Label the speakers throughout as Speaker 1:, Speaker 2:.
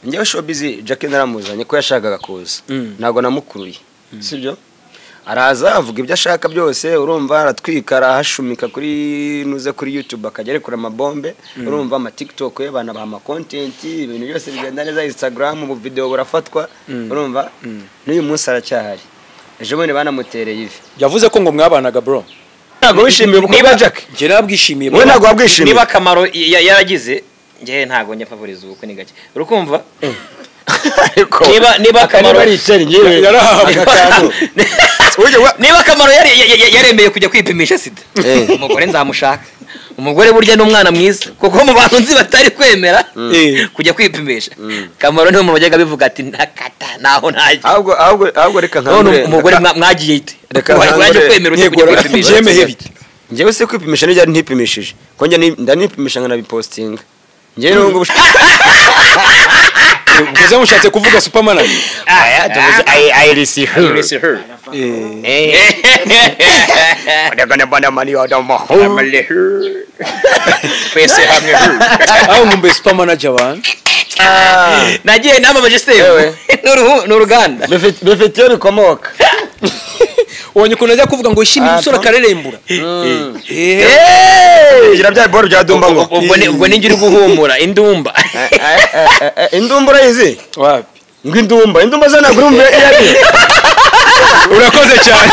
Speaker 1: njyewe showbiz Jackie naramuzanye ko yashakaga kuza ntago namukuruye sibyo araza avuga ibyo ashaka byose urumva aratwika arahashumika kuri nuze kuri YouTube akajya rekura amabombe urumva ama TikTok y'abana ba content ibintu byose bigenda neza Instagram mu video burafatwa urumva n'uyu munsi aracyahari ejo bone banamutereye ivi
Speaker 2: yavuze ko ngo mwabanaga bro
Speaker 1: ntago wishimiye ubukwe Jackie
Speaker 2: je nabwishimiye
Speaker 1: we ntago wabwishimiye
Speaker 3: niba Kamaro yaragize nje ntago njya favorize ubukwe ni gake urukumva niba Kamaro
Speaker 1: bariceri ngiye
Speaker 2: yarahabwa kantu
Speaker 3: niba Kamaro yaremeye kujya kwipimisha sida umugore nzamushaka umugore burya n'umwana mwiza kuko mu bantu nzi batari kwemera kujya kwipimisha Kamaro niho umuntu wajyaga bivuga ati ntakata naho ntaje
Speaker 1: ahubwo reka
Speaker 3: nkangure umugore mwagiye ite
Speaker 1: reka
Speaker 3: waje kwemera ujye kujya kwipimisha
Speaker 1: njyewe se kwipimisha n'ijya ntipimishije ko njye ndanipimisha nkanabipostinga njyewe n'ubwo
Speaker 2: Uze mushatse kuvuga Superman
Speaker 1: I receive her Odagana bana mali odamo
Speaker 3: pese hamwe
Speaker 2: aho ngumbe Superman jaban
Speaker 3: nagiye namabaje sewe n'uruganda
Speaker 1: befetiyo bikomoka
Speaker 2: Onye kunajya kuvuga ngo ishimira usora karerembura
Speaker 1: gira bya boro bya dumba ngo
Speaker 3: ubwo ningira guhumura indumba
Speaker 1: indumbura yizi
Speaker 2: wapi
Speaker 1: ngo indumba zana gurumbe yabi
Speaker 2: urakoze cyane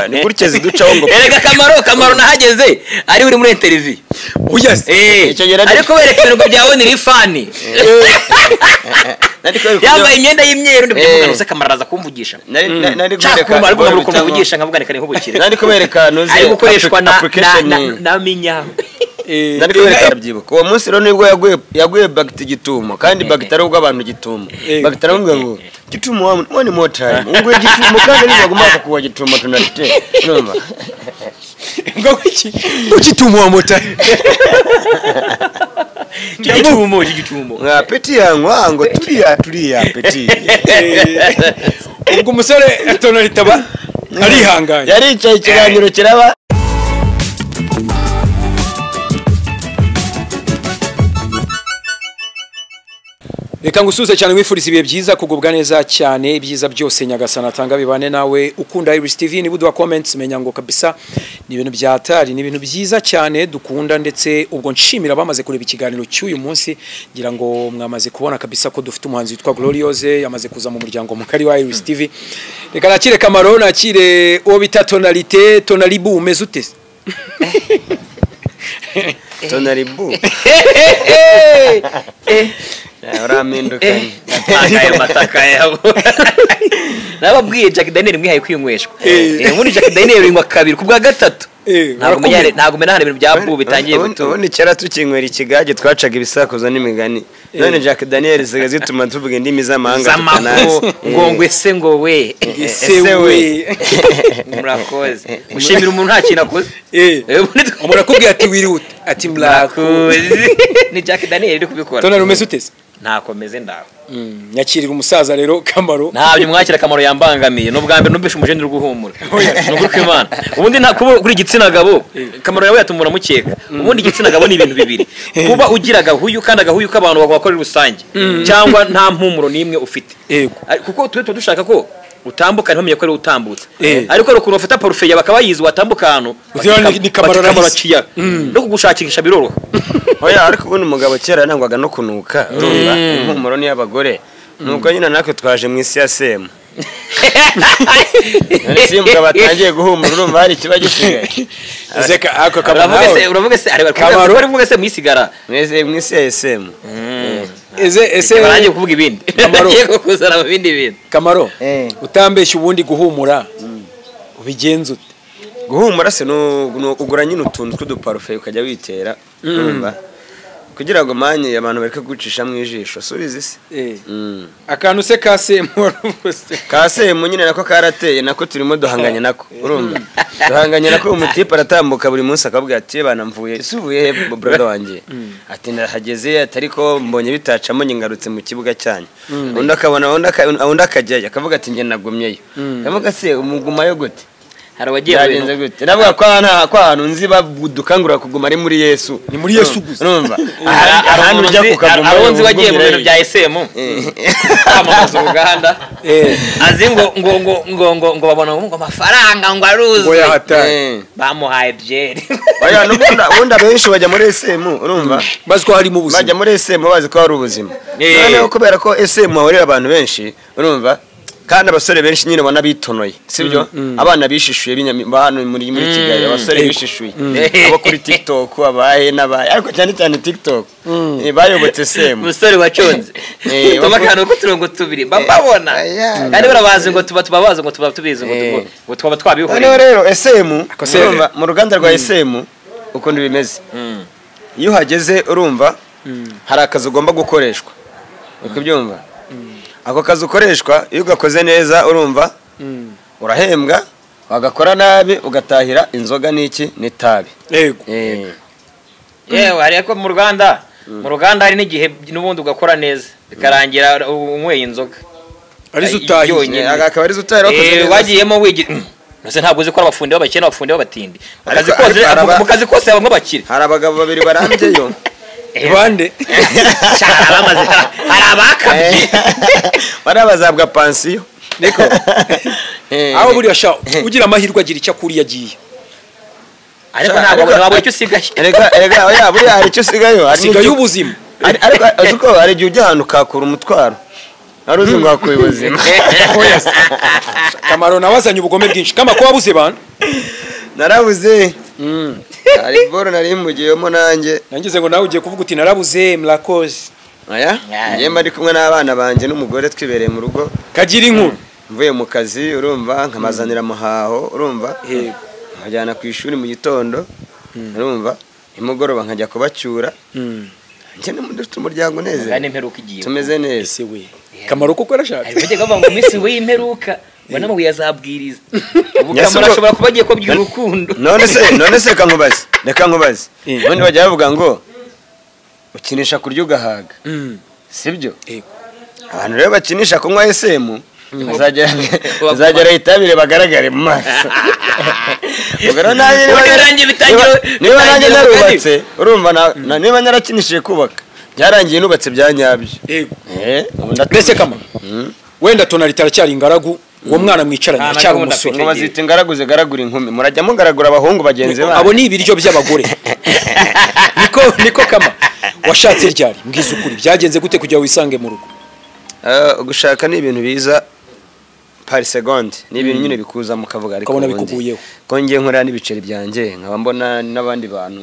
Speaker 1: ni gutye ziducaho ngo
Speaker 3: erega Kamaro nahageze ari uri muri interview
Speaker 2: yes
Speaker 3: ariko bereka ibintu byawe ni rifani yambaye imyenda y'imyeru ndi kuvuga ngo se Kamaro araza kumvugisha
Speaker 1: nari
Speaker 3: kumvugisha nkavuga nekane nk'ubukire
Speaker 1: nari kubereka nuze
Speaker 3: ari gukoreshwa na minya
Speaker 1: nari kubereka byibuka uwo munsi rero nibwo yaguye bagiti gitumo kandi bagiti ari ubwo abantu gitumo bagiti aramubwira ngo gitumo one more time ubwo gitumo kandi nibaguma kukuwa gitumo tunarite noma
Speaker 2: ngo iki gitumo wa mota
Speaker 3: gitumo
Speaker 1: nka peti yangwa ngo turiya peti
Speaker 2: ubwo umusore tonalitaba arihanganye
Speaker 1: yaricaye ikiganiro kiraba
Speaker 2: Reka ngusuze cyane wifuriza ibihe byiza kugubwa neza cyane ibyiza byose Nyagasana atanga bibane nawe ukunda Iris TV ni budwa comments menya ngo kabisa ni ibintu byatari ni ibintu byiza cyane dukunda ndetse ubwo nshimira bamaze kureba ikiganiro cy'uyu munsi ngira ngo mwamaze kubona kabisa ko dufite umuhanzi witwa Gloriose yamaze kuza mu muryango mukari wa Iris TV reka nakire Kamaro nakire uwo bita Tonalibu umeze ute
Speaker 1: Tonalibu uraminduka
Speaker 3: mataka yabo nababwiye Jack Daniel mwihaye kwinyweshwa muri Jack Daniel ringwa kabiri kubwa gatatu ntago mena hano ibintu byabu bitangiye
Speaker 1: buto ubundi cyera tukinywera ikigage twacaga ibisakuzo n'imigani none Jack Daniel ziga zituma tuvuga indimi z'amahanga
Speaker 3: tukanazi ngongwe se ngo we
Speaker 2: ese we
Speaker 3: murakoze mushimira umuntu nta kintu akoze
Speaker 2: murakubwiye ati wirute ati
Speaker 3: murakoze ni Jack Daniel iri kubikora
Speaker 2: Tonali umeze utese
Speaker 3: ntakomeze ndaho
Speaker 2: nyakirira umusaza rero Kamaro
Speaker 3: ntabyo mwakira Kamaro yambangamiye no bwambe nubisha umujeni ruguhumura nubwo kwimana ubundi nta kuri igitsina gabo Kamaro yawe yatumura mukeka ubundi igitsina gabo ni ibintu bibiri kuba ugira gahuyu kandi agahuyu k'abantu bakorera rusange cyangwa nta mpumuro nimwe ufite kuko twe dushaka ko utambuka ntimenye ko ari utambutse ariko rukuno ufata parufe bakaba yizi watambuka hano
Speaker 2: ni Kamaro
Speaker 3: ciya no kugushakisha biroroha
Speaker 1: oya ariko ubundi umugabo kera nangwaga no kunuka urumva impumuro ni y'abagore nuko nyina natwe twaje mu isi ya semu none umugabo atangiye guhumura urumva hari ikiba gisigaye
Speaker 2: zeka ako Kamaro
Speaker 3: uravuga se ari vuga se mwisigara
Speaker 1: mu isi ya semu
Speaker 2: ese
Speaker 3: barangiye kuvuga ibindi
Speaker 2: Kamaro
Speaker 3: yego kuzana mu bindi bintu
Speaker 2: Kamaro utambeshye ubundi guhumura ubigenza ute
Speaker 1: guhumura se no ugura nyine utuntu tw'uduparufe ukajya witera urumva kugira ngo manye abantu bareke gucisha mu ijisho subizi se
Speaker 2: akantu se
Speaker 1: kasemu nyine nako karateye nako turimo duhanganye nako urumva duhanganye nako umutipe aratambuka buri munsi akabwira ati bana mvuye isubuye brother wanjye ati ndahageze atariko mbonye bitacamo ngarutse mu kibuga cyanyu undi akabona undi akajyayo akavuga ati nge nagumyeyo kavuga se umugumayo gute
Speaker 3: hari abagiye
Speaker 1: byagenze gute navuga ko ahantu nzi badukangurira kuguma ari muri Yesu
Speaker 2: ni muri Yesu gusa
Speaker 1: urumva ahantu ujya kukaguma
Speaker 3: abonzi bagiye mu bintu bya SM kwamamaza Uganda azi ngo babona ngo amafaranga ngo aruzi bamuhaye byeri
Speaker 1: oya n'ubundi abenshi bajya muri SM urumva
Speaker 2: bazi ko harimo ubuzima
Speaker 1: bajya muri SM bazi ko hari ubuzima noneho kubera ko SM hahurira abantu benshi urumva kandi abasore benshi nyine bona bitonoye sibyo abana bishishuye hano muri Kigali abasore bishishuye abo kuri TikTok abahe n'abahe ariko cyane cyane TikTok bayobotse SM
Speaker 3: umusore waconze tumakano ko turongo tubiri bababona kandi barabazi ngo tubabaza ngo tubizi ngo twaba twabihuriye
Speaker 1: noneho rero SM urumva mu ruganda rwa SM uko bimeze iyo hageze urumva hari akazi ugomba gukoreshwa ukabyumva ako kazi ukoreshwa iyo ugakoze neza urumva urahembwa wagakora nabi ugatahira inzoga n'iki n'itabi
Speaker 2: yego
Speaker 3: yewe ariko mu Rwanda hari n'igihe n'ubundi ugakora neza bikarangira unyweye inzoga
Speaker 2: arizo utahiye
Speaker 1: akaba arizo utahiye
Speaker 3: wagiyemo wigira nase ntabwo uzi ko abafundi b'abakene abafundi b'abatindi mu kazi kose bamwe bakire
Speaker 1: hari abagabo babiri barambyeyo
Speaker 2: bande
Speaker 3: hari abakabye
Speaker 1: barabazabwa pansiyo
Speaker 2: niko aho buriya sha ugira amahirwe agira icyo akuri yagiye
Speaker 3: ariko ntabwo wabura icyo usigaye
Speaker 1: erega oya buriya hari icyo usigaye
Speaker 2: usigaye ubuzima
Speaker 1: ariko azuko hari igihe ujya ahantu ukakura umutwaro ari uzi ngo wakuye ubuzima
Speaker 2: Kamaro nawazanye ubugome bwinshi kama ko wabuze bana
Speaker 1: narabuze ari boro nari mugiyemo nanjye
Speaker 2: nangize ngo nawe ugiye kuvuga uti narabuze murakoze
Speaker 1: aya yemba ari kumwe n'abana banje n'umugore twibereye mu rugo
Speaker 2: kagira inkuru
Speaker 1: mvuye mu kazi urumva nkamazanira muhaho urumva nkajyana ku ishuri mu gitondo urumva imugoroba nkajya kubacyura njye n'umudufite umuryango neze tumeze neza
Speaker 2: ese we Kamaro koko arashatse
Speaker 3: ariko bajye ngo misi w'imperuka bana mu yazabwiriza ubu Kamaro ashobora kuba agiye ko by'urukundo
Speaker 1: none se reka nkubaze none bajya bavuga ngo ukinisha kurya ugahaga sibyo abantu rero bakinisha kunywa SM bazagera itabire bagaragare mu maso ubwo niba nanjye narubatse urumva niba narakinishije kubaka byarangiye nubatse bya nyabyo
Speaker 2: mbese Kamaro wenda tonalita aracyari ingaragu uwo mwana mwicaranye aracyari umusore
Speaker 1: ngo bazita ingaragu zigaragura inkumi murajya mugaragura abahungu bagenzi babo
Speaker 2: abo ni ibiryo by'abagore niko Kama washatse ryari mbwiza ukuri byagenze gute kugira wisange mu rugo
Speaker 1: gushaka ni ibintu biza par seconde ni ibintu nyine bikuza mukavuga ariko
Speaker 2: ukabona bikuguyeho
Speaker 1: kongiye nkorera n'ibiceri byanjye nkaba mbona n'abandi bantu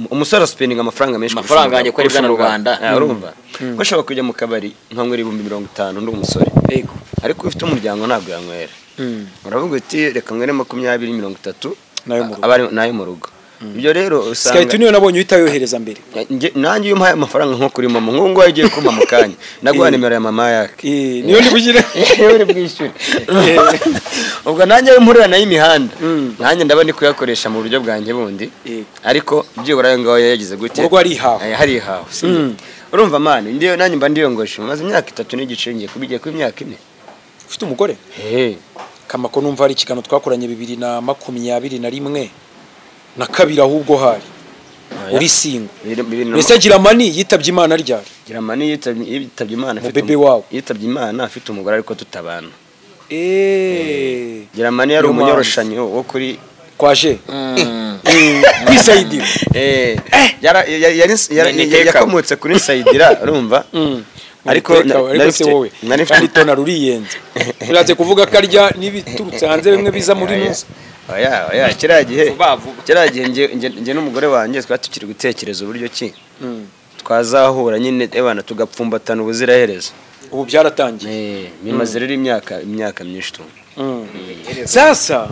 Speaker 1: umusore spending amafaranga menshi
Speaker 3: amafaranga yanye kwari bwana Rwanda
Speaker 1: urumva ko shobora kujya mu kabari nkanywera 50 ndi umusore
Speaker 2: yego
Speaker 1: ariko ufite umuryango ntabwo yanywera uravuga uti reka nywere 20-30 nayo mu rugo ibyo rero usanga
Speaker 2: Skype niyo nabonye utayohereza mbere
Speaker 1: nanjye iyo mpaye amafaranga nko kuri mama nkungu yagiye kuma mu kanya naguha nimero ya mama yake
Speaker 2: niyo ndi bugire
Speaker 1: uri bwishyure ubwo nanjye mpurira nayo imihanda nanjye ndaba ndi kuyakoresha mu buryo bwanjye bundi ariko byibura ngaho yagize gute
Speaker 2: ubwo
Speaker 1: hari hawo urumva mani ndiyo nanjye mba ndiyongoshe maze imyaka 3 n'igice ngiye kubigiye ku imyaka 4
Speaker 2: ufite umugore Kamako numva ari ikigano twakoranye 2021 na kabiri ahubwo hari uri singo mbese Giramani yitabye Imana ryari
Speaker 1: Giramani yitabye Imana
Speaker 2: afite bebe wawe
Speaker 1: yitabye Imana afite umugore ariko tutabana Giramani yari umunyoroshanyo wo kuri
Speaker 2: kwaje kwisaidira
Speaker 1: yakomotse kuri Saidira urumva ariko
Speaker 2: nari tona ruriyenze uratse kuvuga karya nibiturutse hanze bimwe biza muri nusa
Speaker 1: oya kiragihe nge n'umugore wanjye twatukiri gutekereza uburyo ki twazahura nyine ebana tugapfumbatana ubuziraherezo
Speaker 2: ubu byaratangiye
Speaker 1: bimaze rero imyaka myinshi tu
Speaker 2: sasa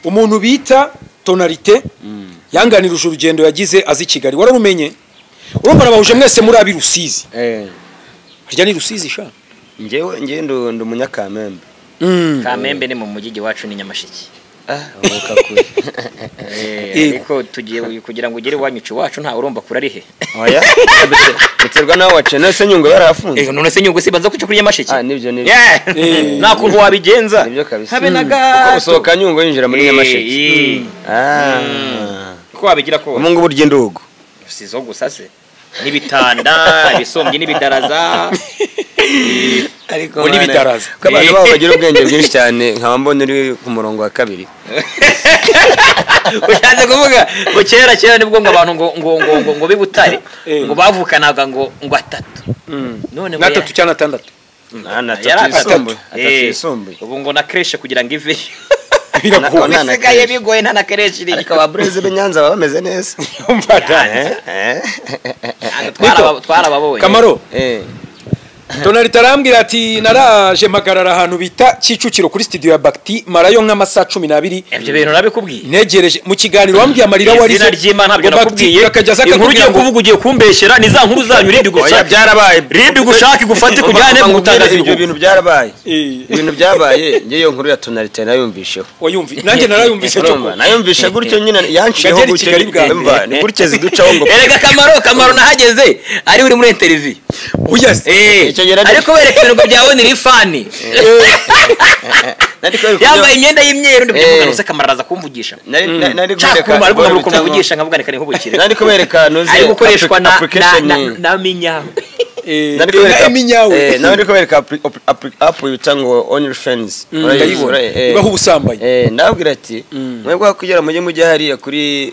Speaker 2: umuntu bita tonalite yanganiruje urugendo yagize azi Kigali wararumenye urumva nabahuje mwese muri abi Rusizi harya ni Rusizi sha
Speaker 1: ngewe ndo umunyakamembe
Speaker 3: Kamembe ni mu mujyi wacu ni Nyamashiki
Speaker 1: uvuka kure.
Speaker 3: ariko tugiye kugira ngo ugere iwanyu iwacu nta urumva kure ari he
Speaker 1: Oya biterwa nawe wace nese Nyungwe yarafunze.
Speaker 3: none se Nyungwe sibanza kuca kuri Nyamasheke
Speaker 1: nibyo
Speaker 3: nta kuntu wabigenza
Speaker 1: nibyo kabisa.
Speaker 3: habe na
Speaker 1: Uko
Speaker 3: gato
Speaker 1: usohoka Nyungwe yinjira muri Nyamasheke.
Speaker 3: ko wabigira ko
Speaker 1: ubu ngubu urya indugu
Speaker 3: sizo gusa se n'ibitanda ibisombye n'ibidaraza
Speaker 1: ariko
Speaker 2: n'ibidaraza
Speaker 1: ko abantu babo bagira ubwenge bwinshi cyane nkaba mbona uri ku murongo wa kabiri.
Speaker 3: ushatse kuvuga ngo kera nibwo ngo abantu ngo bibutare ngo bavukanaga ngo atatu none ngo
Speaker 2: gatatu cyane atandatu
Speaker 1: yisumbuye
Speaker 3: ubu ngo na creche kugira ngo ive
Speaker 2: birakunda
Speaker 3: bisigaye bigoye nta na creche iri
Speaker 1: ariko ababreze b'Inyanza baba bameze neza.
Speaker 3: twarababonye
Speaker 2: Kamaro Tonalite arambwira ati naraje mpagarara ahantu bita Kicukiro kuri studio ya Bakti marayo nk'amasaha 12
Speaker 3: ibyo bintu nabikubwiye
Speaker 2: negereje mu kiganiro wambwiye amarira wari
Speaker 3: izina ry'Imana ntabyo nakubwiye inkuru ugiye kuvuga ugiye kumbeshyera ni za nkuru zanyu rindi gushaka
Speaker 1: byarabaye
Speaker 3: rindi gushaka igufate kujyane mu gutangaza
Speaker 1: ibyo bintu byarabaye ibintu byabaye ngiye iyo nkuru ya Tonalite nayumvisheho
Speaker 2: wayumvi nanjye narayumvise cyo
Speaker 1: nayumvishe gutyo nyine yanshiyeho gutyo mva ni gutyo ziducaho ngo
Speaker 3: erega Kamaro nahageze ari uri muri interview
Speaker 2: uyase
Speaker 3: ariko bereka ibintu byawe ni rifani yambaye imyenda y'imyeru ndi kuvuga se Kamaro araza kumvugisha
Speaker 1: nari
Speaker 3: kuvugisha nkavuga ni nkubukire
Speaker 1: nari kubereka noze
Speaker 3: ari gukoreshwa na minyaho
Speaker 1: nari kubereka app yutango OnlyFans
Speaker 2: ibaho ubusambaye
Speaker 1: ndabwira ati mwebwe kugera mujye hariya kuri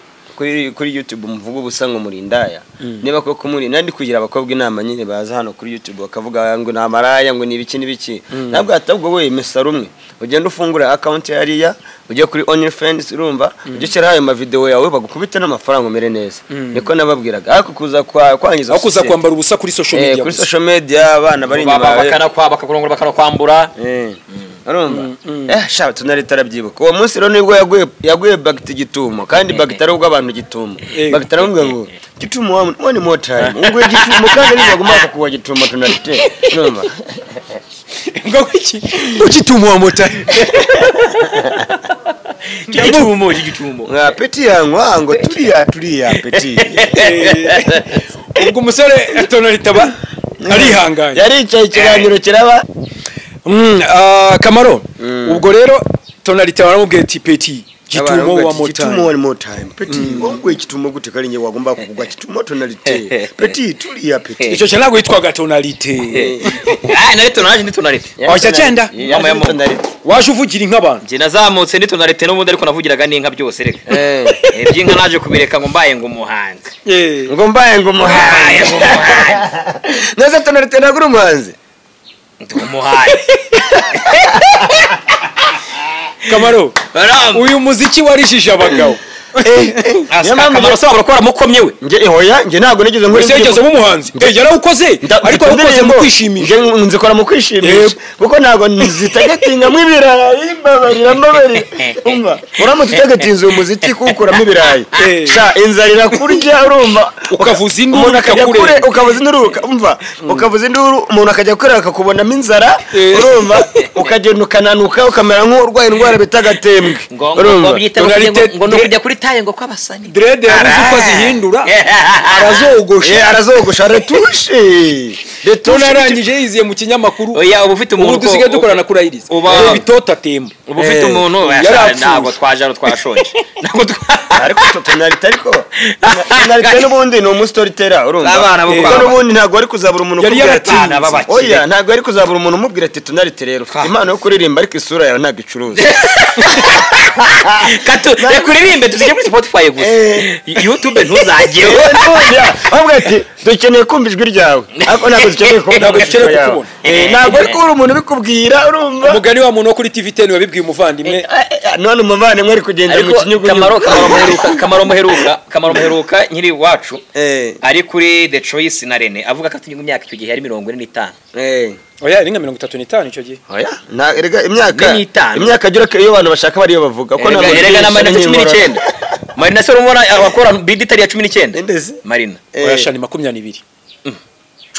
Speaker 1: YouTube muvuga ubusango muri indaya niba koko muri nandi kugira abakobwa inama nyine baza hano kuri YouTube bakavuga ngo namaraya ngo nibiki nabwo atabwo we mesaro umwe ugenda ufungura account yariya ujye kuri OnlyFans urumva ujye cyera ayo ma video yawe bagukubita n'amafaranga mere neza niko nababwiraga ariko kuza kwangiza
Speaker 2: aho kuza kwambara ubusa kuri social media
Speaker 1: kuri social media abana bari inyuma
Speaker 3: bakakurongora bakanakwambura
Speaker 1: urumva sha Tonalite arabyibuka uwo munsi rero nibwo yaguye Bakti Gitumo kandi Bakti ari ubwo abantu Gitumo Bakti aramubwira ngo Gitumo one more time ubwo Gitumo kandi nibaguma kuwa Gitumo Tonalite urumva
Speaker 2: ngo iki Gitumo wa mota
Speaker 3: Gitumo
Speaker 1: nka peti yangu ngo turiya peti
Speaker 2: ubwo umusore Tonalite aba arihanganye
Speaker 1: yaricaye ikiganiro kiraba
Speaker 2: Kamaro ubwo rero Tonalite baramubwiye ati peti Gitumo
Speaker 1: one more time peti ngo Gitumo gute kari nge wagomba kugwa Gitumo Tonalite peti turiya peti
Speaker 2: icyo cyane ntabwo yitwaga Tonalite
Speaker 3: nari Tonalite ni Tonalite
Speaker 2: wacya cyenda
Speaker 1: mama ya Tonalite
Speaker 2: waje uvugira nk'abantu
Speaker 3: nje nazamutse ni Tonalite n'ubundi ariko navugiraga n'inka byose reka byinka naje kubireka ngo mbaye ngo umuhanzi
Speaker 1: ngo mbaye ngo umuhanzi naza Tonalite nagura umuhanzi
Speaker 3: umuhanzi
Speaker 2: Kamaro uyu muziki warishije abagabo
Speaker 3: Kamaro se bakora mukomye we
Speaker 1: nje ntago nigeze
Speaker 2: nkuri segeze mu muhanzi yarawukoze ariko yakoze mu kwishimisha
Speaker 1: nje nzikora mu kwishimisha kuko ntago nzitagetinga mu ibirayi mbabarira umva uramutse utagetinze umuziki kukuramo ibirayi sha inzarira kurya urumva
Speaker 2: ukavuza induru akakure
Speaker 1: ukavuza induru umva ukavuza induru umuntu akajya kureka akakubonamo inzara urumva ukagenda ukananuka ukamera nk'urwaye indwara bitagatembwe
Speaker 3: urumva ngo no kujya kuri taye ngo kwabasani
Speaker 2: dread yabuze uko zihindura
Speaker 1: arazogosha retushe
Speaker 2: narangije yiziye mu kinyamakuru
Speaker 3: oya ubu ufite umuntu
Speaker 2: dusigaye dukorana kuri Iris bitota tembo
Speaker 3: ubu ufite umuntu ntabwo twajaro twashonje ntabwo
Speaker 1: ariko Tonalite ariko Tonalite n'ubundi ni umustoryteller urumva n'ubundi ntabwo ari kuzabura umuntu oya ntabwo ari kuzabura umuntu umubwira ati Tonalite rero impano yo kuririmba ariko isura yawe ntabwo icuruza
Speaker 3: kato kuririmbe tuzije kuri Spotify gusa YouTube ntuzajyeho
Speaker 1: ahubwo ati dukeneye kumva ijwi ryawe ariko ntabwo dukeneye kubona ntabwo ari kubura umuntu ubikubwira urumva
Speaker 2: umugani wa muntu wo kuri TV10 wabibwiye umuvandimwe
Speaker 1: none umuvandimwe ari kugenda mu kinyugu
Speaker 3: Kamaro muheruka nkiri wacu ari kuri The Choice na Rene avuga ko atinyuga imyaka icyo gihe ari 45
Speaker 2: oya ringa 35 icyo gihe
Speaker 1: oya na erega imyaka agira iyo abantu bashaka bariyo bavuga ko
Speaker 3: nabo erega na Marina 19 Marina se urumona akora bid itari ya 19 Marina
Speaker 2: oya shani 20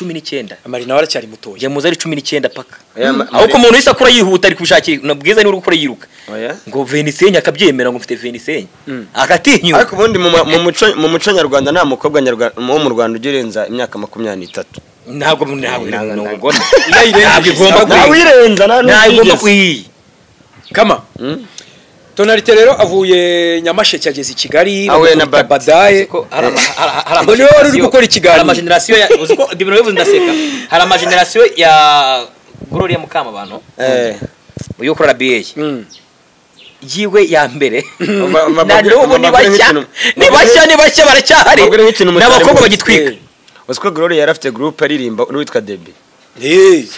Speaker 3: 19
Speaker 2: Marina waracyari mutoya
Speaker 3: yamuze ari 19 paka
Speaker 1: Oya,
Speaker 3: ahubwo umuntu wese akora yihuta ari kubishakira nabwiza ni urukora yiruka
Speaker 1: Oya.
Speaker 3: ngo Venisenya akabyemera ngo mfite Venisenya agatinyuka
Speaker 1: ariko ubundi mu muco nyarwanda nta mukobwa wo mu Rwanda ugirenza imyaka 23
Speaker 3: ntabwo ntabwo
Speaker 1: igomba wirenza
Speaker 3: ntabwo kwiyi
Speaker 2: kama Tonalite rero avuye Nyamasheke ageze i Kigali
Speaker 1: Ahuye na
Speaker 2: Badaye
Speaker 3: hari
Speaker 2: niwe wari uri gukora ikiganiro
Speaker 3: amageneration ya uziko ibintu bivuze ndaseka hari amageneration ya Gloria Mukama abantu uyu ukora BA yiwe ya mbere ni bashya baracyahari n'abakobwa bagitwika
Speaker 1: uziko Gloria yari afite group aririmba n'uwitwa Debbie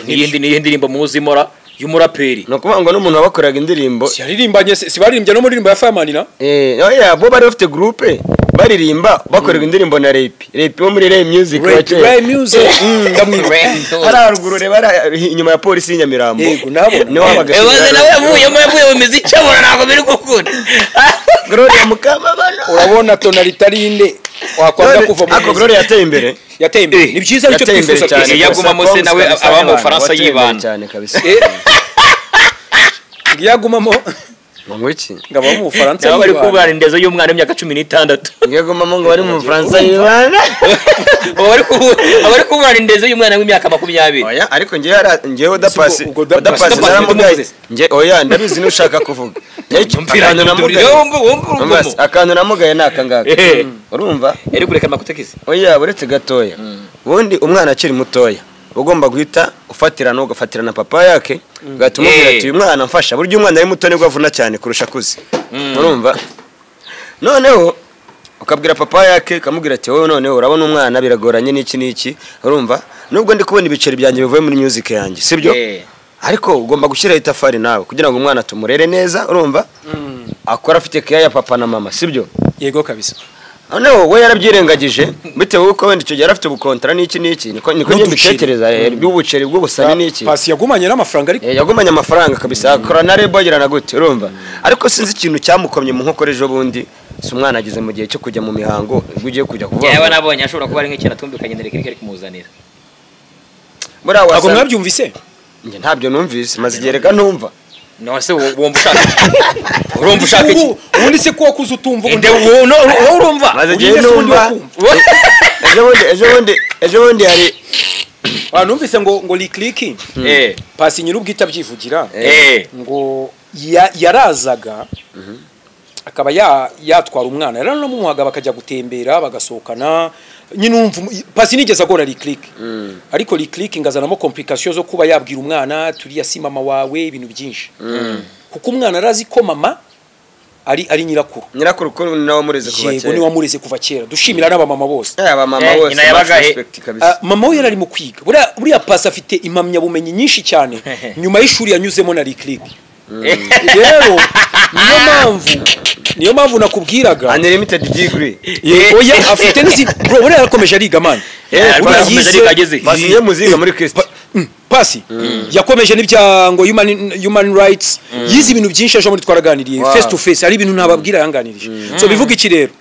Speaker 3: n'iyindi ndirimbo muzimora y'umuraperi
Speaker 1: no kuvuga ngo n'umuntu wabakoraga indirimbo
Speaker 2: si yaririmbanye si baririmbye no muri ndirimbo ya Fireman na
Speaker 1: oya bo bari bafite group baririmba bakorera indirimbo na Rape wo muri Ray Music
Speaker 2: Ray Music
Speaker 1: hararuguru reba inyuma ya polisi y'Nyamirambo
Speaker 2: yego nabona
Speaker 1: ni wabaga
Speaker 3: nawe yavuye mu muziki abona ntabwo biri gukunda
Speaker 1: Gloria Mukama bana
Speaker 2: urabona Tonalite arinde wakwanga kuva mu
Speaker 1: ako Gloria yateye imbere
Speaker 2: ni byiza nicyo twifuza
Speaker 1: cyane
Speaker 3: yaguma mose nawe aba mu Faransa yibana
Speaker 1: cyane kabisa
Speaker 2: yagumamo
Speaker 1: ngwiki
Speaker 2: ngaba mu Faransa
Speaker 3: yibana bari kubara indezo y'umwana w'imyaka 16
Speaker 1: yagumamo ngo bari mu Faransa yibana
Speaker 3: bari kubara indezo y'umwana w'imyaka 20
Speaker 1: oya ariko ngewe udapasi naramugaye nge oya ndabizi nushaka kuvuga akantu namugaye nakangaka urumva
Speaker 3: eri kureka makutekisi
Speaker 1: oya buretse gatoya ubundi umwana akiri mutoya ugomba guhita ufatirana ugafatirana papa yake ugatumubwira ati uyu mwana mfasha buryo umwana ari muto nibwo avuna cyane kurusha kuzi urumva noneho ukabwira papa yake kamubwira ati wowe noneho urabona umwana biragoranye n'iki urumva nubwo ndi kubona ibiceri byanjye bivuye muri music yanjye sibyo ariko ugomba gushyira itafari nawe kugira ngo umwana tumurere neza urumva akora afite care ya papa na mama sibyo
Speaker 2: yego kabisa
Speaker 1: noneho we yarabyirengagije bitewe uko wenda icyo gihe arafite ubukontra n'iki niko njye mbitekereza by'ubuceri bw'ubusani n'iki
Speaker 2: Pasi yagumanye n'amafaranga ariko
Speaker 1: yagumanye amafaranga kabisa akora na rebo agira na gute urumva ariko sinzi ikintu cyamukomye mu nkokore ejo bundi si umwana ageze mu gihe cyo kujya mu mihango ugiye kujya kuvuga
Speaker 3: yewe nabonye ashobora kuba ari nk'ikintu atumbikanye na Rick kumuzanira
Speaker 1: buriya wasa
Speaker 2: ntabwo mwabyumvise
Speaker 1: njye ntabyo numvise maze igihe reka ntumva
Speaker 3: no se wumva ushaka iki
Speaker 2: ubundi se ko wakuze utumva
Speaker 3: ubundi urumva
Speaker 1: maze igihe numva ejo bundi hari
Speaker 2: numvise ngo Lick Pasi nyir'ubwita byivugira ngo yarazaga akaba yatwara umwana yaranamuhaga bakajya gutembera bagasohokana nyine umva Pasi nigeze agora Lick ariko Lick ngazanamo complication zo kuba yabwira umwana turiya si mama wawe ibintu byinshi kuko umwana arazi ko mama ari nyirakuru
Speaker 1: ko nawe mureze kuva kera
Speaker 2: yego ni wamureze kuva kera dushimira n'abamama bose
Speaker 1: abamama bose
Speaker 3: respect
Speaker 1: kabisa
Speaker 2: mama we yarari mu kwiga buriya Pasi afite impamya bumenyi nyinshi cyane nyuma y'ishuri yanyuzemo na Lick rero niyo mpamvu nakubwiraga
Speaker 1: unlimited degree
Speaker 2: oya afite n'izi bro buriya yakomeje ariga man
Speaker 1: Pasi ye muziga muri Kristo
Speaker 2: Pasi yakomeje n'ibya ngo human rights yize ibintu byinshi ejo muri twaraganiriye face to face ari ibintu ntababwira yanganirije so bivuga iki rero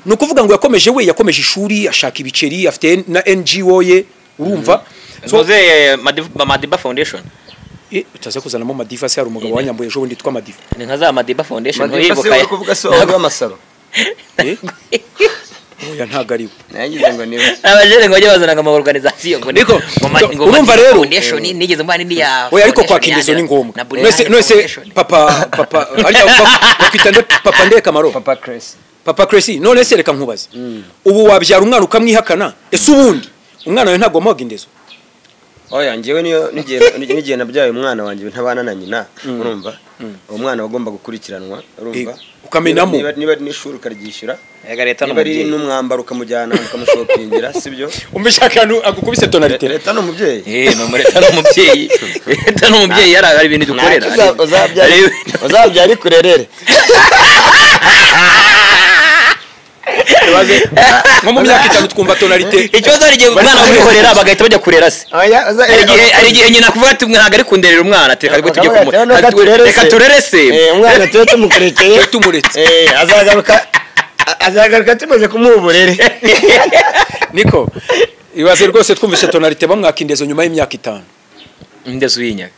Speaker 2: no kuvuga ngo yakomeje ishuri ashaka ibiceri afite na NGO ye urumva
Speaker 3: zoze Madiba Foundation
Speaker 2: utaze kuzanamo Madiva se hari umugabo wanyambuye ejo bundi twa Madiva
Speaker 3: ni nka za Madiba Foundation
Speaker 1: yibuka kuvuga so amasaro
Speaker 2: oya ntago ari
Speaker 1: nagize ngo niwe
Speaker 3: abajere ngo bajye bazana ama organisation ngo
Speaker 2: niko urumva rero
Speaker 3: foundation nigeze mbana ni ya
Speaker 2: oya ariko kwa kindezo ni ngombwa nose papa arya bakwitande papa ndeka kamaro papa Cressy none se reka nkubaze ubu wabyara umwana ukamwihakana ese ubundi umwana we ntago moga indezo
Speaker 1: oya ngewe nigiye nabyaye umwana wanjye ntabana na nyina urumva uwo mwana bagomba gukurikiranwa urumva
Speaker 2: ukamenamo
Speaker 1: niba n'ishuri ukaryishyura
Speaker 3: leta
Speaker 1: niba ari n'umwambaro ukamujyana ukamushopingira sibyo
Speaker 2: umbishaka agukubise Tonalite
Speaker 1: leta n'umubyeyi
Speaker 3: no leta n'umubyeyi yari ibintu dukorera
Speaker 1: uzabyara ikurerere
Speaker 2: nko mu myaka 5 twumva Tonalite
Speaker 3: ikibazo ari gihe umwana w'umuhorera bagahita bajya kurera se ari gihe nyina kuvuga ati ntago ari kunderera umwana ati reka tujye reka turere se
Speaker 1: umwana tuye tumukurekeye
Speaker 2: tumuretse
Speaker 1: azagaruka tumaze kumuha uburere
Speaker 2: niko ibaze rwose twumvise tonalite bamwaka indezo nyuma y'imyaka 5
Speaker 3: indezo y'inyaga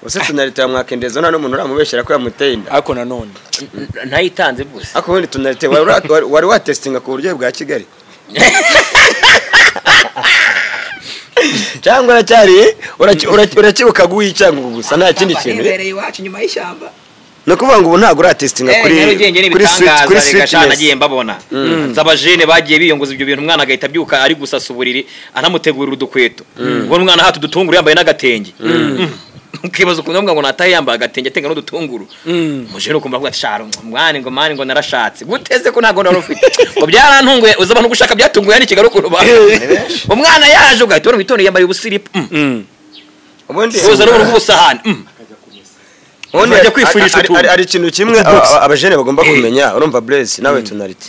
Speaker 1: use tonalite bamwaka indezo nta n'umuntu uramubeshyera ko yamuteye inda
Speaker 2: ariko nanone
Speaker 3: ntayitanze bose
Speaker 1: ariko ubundi tonalite wari watestinga ku buryo bwa Kigali cyangwa urakibuka guhicanga gusa nta kindi kintu
Speaker 3: ibereye iwacu nyuma y'ishyamba
Speaker 1: no kuvuga ngo ubu ntabwo uratestinga kuri
Speaker 3: sweet nagiye mbabona z'abajene bagiye biyongoza ibyo bintu umwana agahita abyuka ari gusasa uburiri anamutegurira udukweto ubwo umwana hatu dutunguru yambaye n'agatenge ukibaza ukuntu ngo nataye yambaye agatenge atenga n'udutunguru mujene ukumva ngo atashara umwana ngo mani ngo narashatse guteze ko ntago narufite ngo byarantunguye uza abantu gushaka byatunguye ni Kigali ku ruba umwana yaje ugahita ubona witondeye yambaye ubusiripa
Speaker 1: ubundi
Speaker 3: uza no rw'ubusahani
Speaker 1: ubundi ajya kwifurisha ari ikintu kimwe abajene bagomba kumenya urumva Blaze nawe tonalite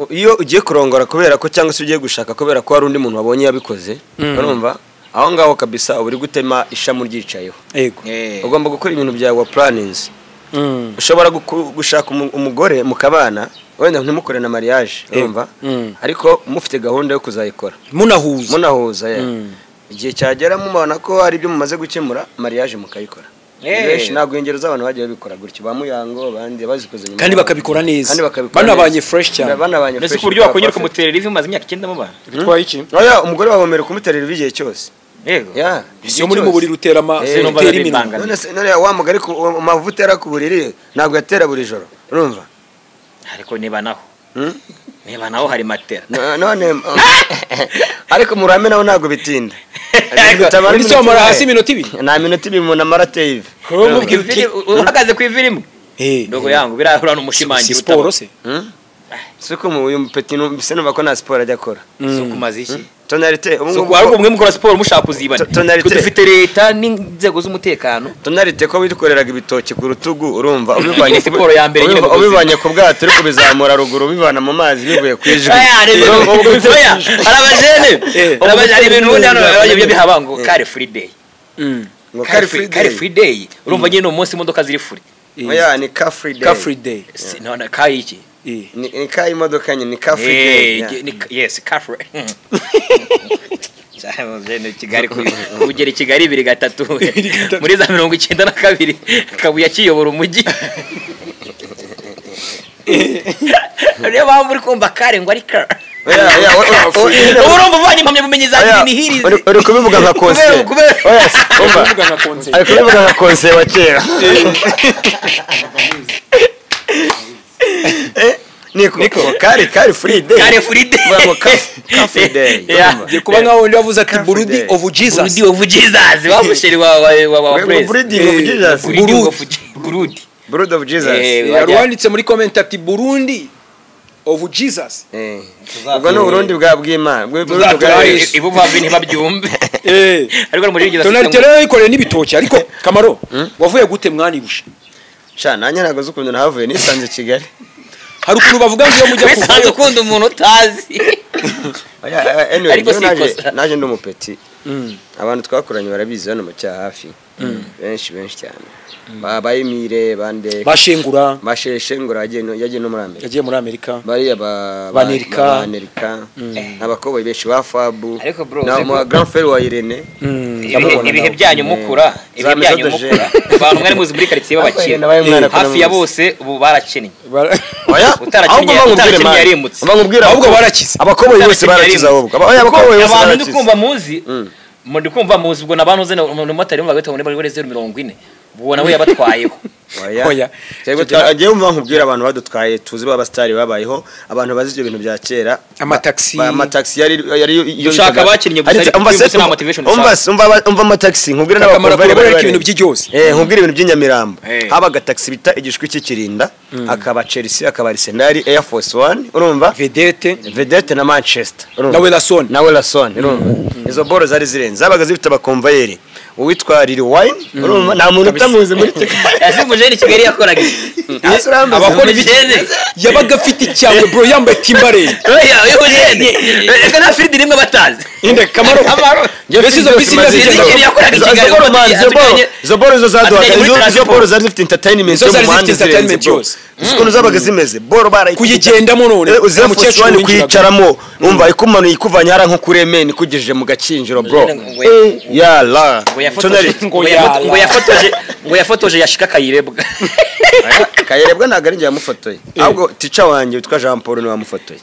Speaker 1: iyo ugiye kurongora kubera ko cyangwa se ugiye gushaka kubera ko hari undi muntu wabonye yabikoze urumva aho ngaho kabisa uri gutema ishamu ryicayeho
Speaker 2: yego
Speaker 1: ugomba gukora ibintu byawe plannings ushobora gushaka umugore mukabana wenda ntimukore na mariage urumva ariko mufite gahunda yo kuzayikora munahuza igihe cyagera mubona ko hari ibyo mumaze gukemura mariage mukayikora benshi ntabwo ingero z'abantu bagiye babikora gutyo ba Muyango bandi bazikoze nyuma
Speaker 2: kandi bakabikora neza banabanye fresh cyane
Speaker 3: nese ku buryo wakongera kumuterera ivi maze imyaka 9 mubana
Speaker 2: bitwaye iki
Speaker 1: oya umugore wabomera kumuterera ivi igihe cyose
Speaker 3: yego
Speaker 1: ya
Speaker 2: bisiyo muri mu buriri utera iminwa
Speaker 1: none wa mugari ku mavuta era ku buriri ntabwo yatera buri joro urumva
Speaker 3: ariko niba naho hari matera
Speaker 1: none ariko murame naho ntabwo bitinda
Speaker 2: uri somora hasi minota 2
Speaker 1: na minota 2 mu namara teve
Speaker 3: uhagaze ku ivi rimwe ndogo yangu birahura n'umushimangira
Speaker 2: sport se
Speaker 1: siko mu uyu petit no bise no bakona sport ajya akora
Speaker 3: so kumazi iki
Speaker 1: tonalite
Speaker 3: ubwo ariko umwe mukora sport mushaka kuzibana dufite leta n'inzego z'umutekano
Speaker 1: tonalite ko bidukoreraga ibitoki ku rutugu urumva
Speaker 3: ubivanye sport ya mbere nyine
Speaker 1: ubivanye ku bwato uri kubizamura ruguru bivana mu mazi bivuye ku ijwi
Speaker 3: arabajene ibintu ubundi hano bihabango car free day
Speaker 1: ngo car
Speaker 3: free day urumva nyine no munsi imodoka ziri free
Speaker 1: oya ni car free day
Speaker 3: none kai iki
Speaker 1: ni kai imodoka nyine ni car free day
Speaker 3: yes car free cyane Kigali kugera Kigali 2 muri za 92 kabuye kiyobora umujyi rero bamuri kumva kare ngo ari car urumva uvanye impamya bumenyi za nihirize
Speaker 1: uri kubivuga nka konse oya kubivuga nka konse ari kubivuga nka konse wa kera Niko kare free day
Speaker 3: bamo
Speaker 1: free day
Speaker 2: je kuba nkaho ndi bavuze ati Burundi of Jesus
Speaker 3: bamusheri wa
Speaker 1: Burundi of Jesus
Speaker 2: yarwanditse muri comment ati Burundi of Jesus
Speaker 1: ubwo no Burundi bw'Imana
Speaker 3: ibo babi ntibabyumve ariko umujyi
Speaker 2: tonalite rero ikoreye n'ibitoki ariko Kamaro wavuye gute mwanibushe
Speaker 1: sha nanye nago zukunda nahavuye nisanze Kigali
Speaker 2: hari ukuntu bavuga ngo iyo mujya
Speaker 3: kuvuga ukunda umuntu utazi
Speaker 1: ariko naje ndo mupeti abantu twakoranye barabizi hano mu cya hafi benshi cyane babaye mire bande bashengura yagiye no muri Amerika bari
Speaker 2: Amerika
Speaker 1: abakoboyi benshi ba Fabu na mu grand frère wa Irene
Speaker 3: ibihe byanyu mukura abantu mwari muzi muri quartier babakina hafi ya bose ubu barakennye
Speaker 1: oya
Speaker 3: utarakinnye yarimutse
Speaker 2: ahubwo barakize
Speaker 1: abakoboyi bose barakiza ahubwo abakoboyi bose
Speaker 3: abantu ndikumva muzi ubwo nabantu zene mu motari mvagahita muri 040 bubona we yabatwayeho
Speaker 1: oya agiye umva nkubwira abantu badutwaye tuzi baba star babayeho abantu bazi ibyo bintu bya kera amataxi yari
Speaker 3: ushaka bakinnye gusa na motivation
Speaker 1: umva amataxi nkubwira
Speaker 2: n'abakomvere ibintu by'ijyose
Speaker 1: nkubwira ibintu by'inyamirambo habaga taxi bita igishwi cy'ikirinda akaba Chelsea akaba Arsenal Air Force 1 urumva Vedette na Manchester
Speaker 2: na Wellson
Speaker 1: urumva izo boro zari zirenze zabaga zifite abakomvayeri uwitwa Lil Wayne urumva nta muntu utamuzi muri Kigali
Speaker 3: ese mujeni Kigali yakoraga
Speaker 2: abakora ibijene yabaga afite icyangwe bro yambaye Timberlake
Speaker 3: oya yo mujeni ese na Fridi rimwe batazi
Speaker 2: inde Kamaro mbese izo business
Speaker 3: Kigali yakoraga Kigali
Speaker 1: izo boro zo zaduhaga izo boro zari zifite entertainment yo mu muhanda
Speaker 2: yose
Speaker 1: ukuntu zabaga zimeze boro
Speaker 2: kuyigendamo none
Speaker 1: uzamukecuru kwicaramo umva ikumanuye ikuvanya ara nko kureme ni kugejeje mu gakinjiro bro ya la
Speaker 3: ngo yafotoje yashika
Speaker 1: Kayirebwa ntago ari njye yamufotoye ahubwo teacher wanjye witwa Jean Paul ni wamufotoye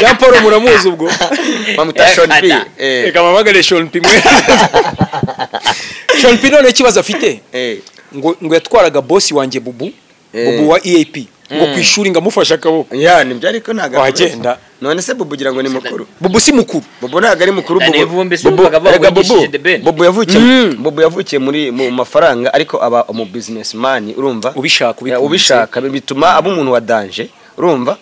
Speaker 2: Jean Paul muramuzi ubwo
Speaker 1: bamuta Sean P
Speaker 2: reka mamagare Sean P mwe Sean P none kibazo afite ngo yatwaraga boss wanjye Bubu wa EAP ngo kwishuri ngamufasha akaboko
Speaker 1: nibyo ariko ntago
Speaker 2: wagenda
Speaker 1: none se Bubu gira ngo ni mukuru
Speaker 2: Bubu si mukuru
Speaker 1: Bubu ntago ari mukuru Bubu yavukiye muri mu mafaranga ariko aba mu businessman urumva ubishaka bituma aba umuntu wa danger urumva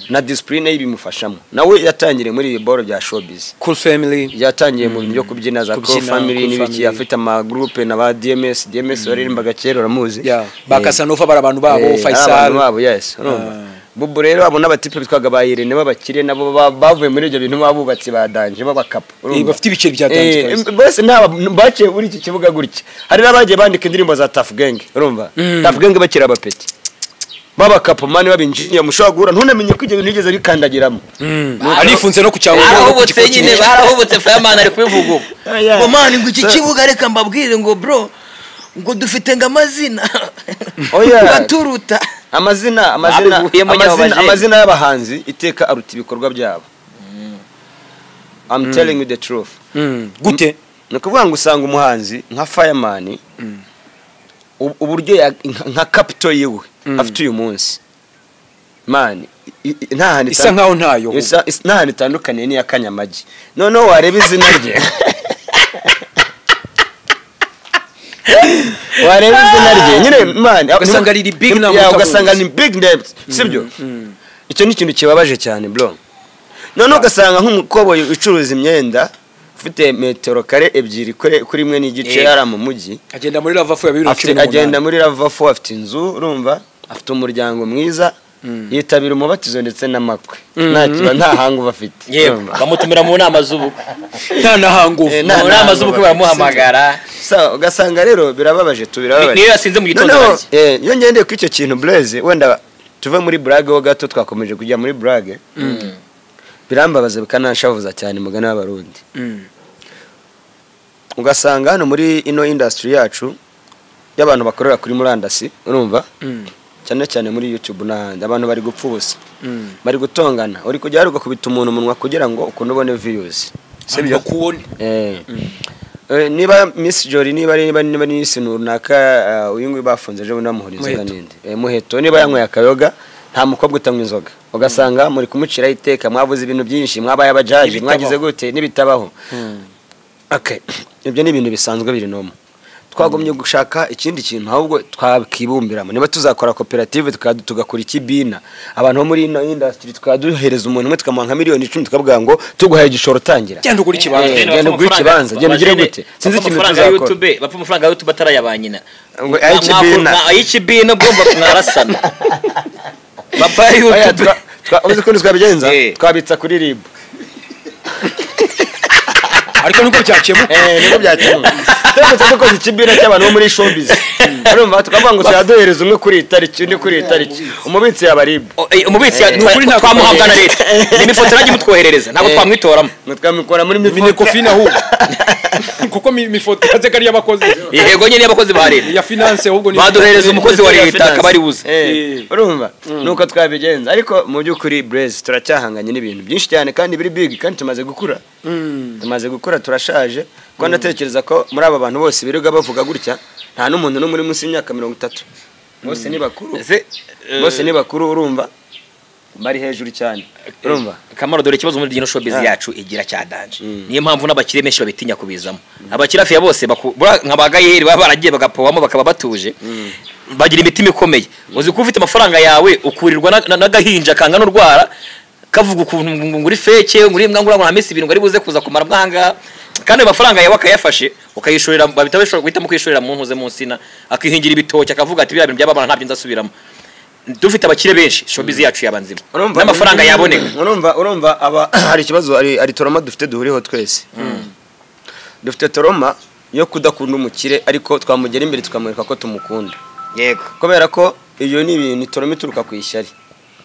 Speaker 1: na discipline y'ibimufashamo nawe yatangiriye muri boro bya showbiz
Speaker 2: Cool Family
Speaker 1: yatangiye mu byo kubyina za Cool Family n'ibiki afite ama groupe na ba DMS baririmbaga kera uramuzi
Speaker 2: bakasanova barabantu babo Faisal
Speaker 1: babo yes urumva Bubu rero abo n'abatipe bitwaga ba Irene babakire nabo bavuye muri ibyo bintu babubatsi badanje babakapa
Speaker 2: bafite ibice bya danje
Speaker 1: bose nta bace muri iki kibuga gutya hari nabagiye bandika indirimbo za Tough Gang urumva Tough Gang bakira abapeti baba kapomani babinjiye mushobora guhura ntunamenye ko ibyo bintu nigeze bikandagiramo
Speaker 2: arifunze no kucyawo
Speaker 3: barahubutse nyine barahubutse Fireman ari kubivuga ngo man ngo iki kibuga reka mbabwire ngo bro ngo dufite ng'amazina baturuta amazina
Speaker 1: y'abahanzi iteka aruta ibikorwa byabo I'm telling you the truth
Speaker 2: gute
Speaker 1: nukuvuga ngo usanga umuhanzi nka Fireman uburyo nka capital yiwe afite uyu munsi man ntahani
Speaker 2: isa nkaho ntayo
Speaker 1: ntahani itandukanye ni yakanyamagi noneho wareba izina rye nyine man
Speaker 2: ugasanga ari big name
Speaker 1: ugasanga ni big names sibyo icyo ni ikintu kibabaje cyane bro noneho ugasanga nk'umukoboyi ucuruza imyenda ufite metero kare ebyiri kuri imwe n'igice yari mu mujyi
Speaker 2: agenda muri Lavafu ya 2018
Speaker 1: agenda muri Lavafu afite inzu urumva afite umuryango mwiza yitabira umubatizo ndetse n'amakwe nta hangu bafite
Speaker 3: bamutumira mu nama z'ubukwe
Speaker 2: nta nahangu
Speaker 3: mu nama z'ubukwe baramuhamagara
Speaker 1: ugasanga rero birababaje
Speaker 3: niyo yasinze mu gitondo
Speaker 1: iyo ngendeye ku icyo kintu Blaze wenda tuve muri Brage ho gato twakomeje kujya muri Brage birambabaza bikanashavuza cyane mugana w'abarundi ugasanga hano muri ino industry yacu y'abantu bakorera kuri murandasi urumva cyane cyane muri YouTube n'ahandi abantu bari gupfa ubusa bari gutongana uri kujya haruka kubita umuntu umunwa kugira ngo ukuntu ubone views
Speaker 2: sibyo kubone
Speaker 1: niba Miss Jory niba ni sinu runaka uyu nguyu bafunze ejo namuhora inzoga ninde muheto niba yanyweye akayoga nta mukobwa utanywa inzoga ugasanga muri kumucira iteka mwavuze ibintu byinshi mwabaye abajaji mwagize gute nibitabaho okay ibyo ni ibintu bisanzwe biri nomo twagomye gushaka ikindi kintu ahubwo twakibumbiramo niba tuzakora koperative tugakora ikibina abantu bo muri ino industry twaduhereza umuntu umwe tukamuha miliyoni 10 tukavuga ngo tuguhaye igishoro tangira
Speaker 2: genda ugura
Speaker 1: ikibanza genda ugire gute sinzi ikintu tuzakora
Speaker 3: bapfa amafaranga ya YouTube atarayabanyina
Speaker 1: ngo
Speaker 3: ayikibina bomba mwarasana bapfa YouTube
Speaker 1: uzi ko twabigenza twabitsa kuri RIB
Speaker 2: ariko nuko byakemuka
Speaker 1: niko byakemuka twese dukoze ikibina cy'abantu bo muri showbiz urumva tukavuga ngo tuyadohereza umwe kuri itariki undi kuri itariki umubitsi yabarib
Speaker 3: umubitsi twamuhabwa na leta n'imifoto nagiye mutwoherereza ntabwo twamwitoramo
Speaker 1: twamikora muri
Speaker 2: Minecofin ahubwo kuko mifoto yaze kari y'abakozi
Speaker 3: yego nyene y'abakozi ba leta
Speaker 2: ya finance ahubwo ni
Speaker 3: badohereza umukozi wa leta akabari buze
Speaker 1: urumva nuko twabigenza ariko mu by'ukuri Blaze turacyahanganye n'ibintu byinshi cyane kandi biri big kandi tumaze gukura turashaje ko ndatekereza ko muri aba bantu bose biruga bavuga gutya nta n'umuntu no muri munsi y'imyaka 30 bose ni bakuru urumva bari hejuru cyane urumva
Speaker 3: Kamaro dore ikibazo muri dino showbiz yacu igira cyadanje niyo mpamvu n'abakire menshi babitinya kubizamo abakirafi ya bose nk'abagayeri baba baragiye bagapowamo bakaba batuje bagira imitima ikomeye uzi ko ufite amafaranga yawe ukurirwa n'agahinja kangana urwara kavuga ukuntu ngo uri fake nguri mbwa ngo amesi ibintu ngo ari buze kuza kumara mwanga kandi amafaranga yawe akayafashe ukayishorera babitabishobora guhitamo kwishorera mu ntuze munsina akihingira ibitoki akavuga ati bya bintu by'abana ntabyo nzasubiramo dufite abakire benshi showbiz yacu yabanzima n'amafaranga yaboneka
Speaker 1: urumva aba hari ikibazo ari toroma dufite duhuriho twese dufite toroma yo kudakunda umukire ariko twamugera imbere tukamwereka ko tumukunda
Speaker 3: yego
Speaker 1: kubera ko iyo ni ibintu toroma ituruka ku ishyari